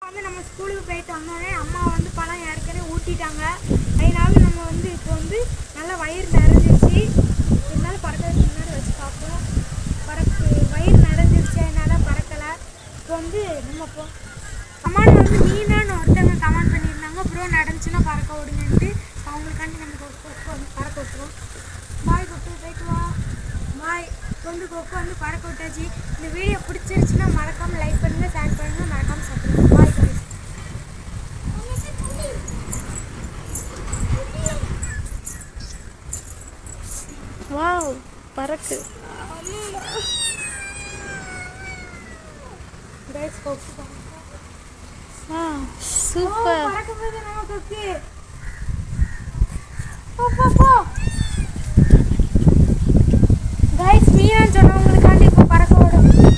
வந்து நம்ம ஸ்கூலுக்கு போயிட்டு வந்தோடனே அம்மா வந்து பழம் ஏற்கனவே ஊட்டிட்டாங்க. அதனால நம்ம வந்து இப்போ வந்து நல்லா வயிறு நிறைஞ்சிருச்சு. இருந்தாலும் பறக்கிறதுக்கு முன்னாடி வச்சு பார்ப்போம். வயிறு நிறைஞ்சிருச்சு, அதனால பறக்கலை. இப்போ வந்து நம்ம கமாண்ட் வந்து மீனான்னு ஒருத்தவங்க கமெண்ட் பண்ணியிருந்தாங்க. அப்புறம் நடந்துச்சுன்னா பறக்க விடுங்கன்ட்டு அவங்களுக்காண்டி நம்ம கொக்கு வந்து பறக்க விட்டுருவோம். பாய் கொக்கு, போயிட்டு வா பாய். இப்போ வந்து கொக்கு வந்து பறக்க விட்டாச்சு. இந்த வீடியோ பிடிச்சிருச்சுன்னா மறக்காமல் லைக் பண்ணுங்கள், ஷேர் பண்ணுங்கள், மறக்காமல் சாப்பிடுங்க. பாய் பாய். வாவ், பறக்கு. சூப்பர். பறக்க போகுது நம்ம கொக்கு. போ போ போ. கைஸ், மீனான்னு சொன்னவங்களுக்காண்டி இப்போ பறக்க விடும்.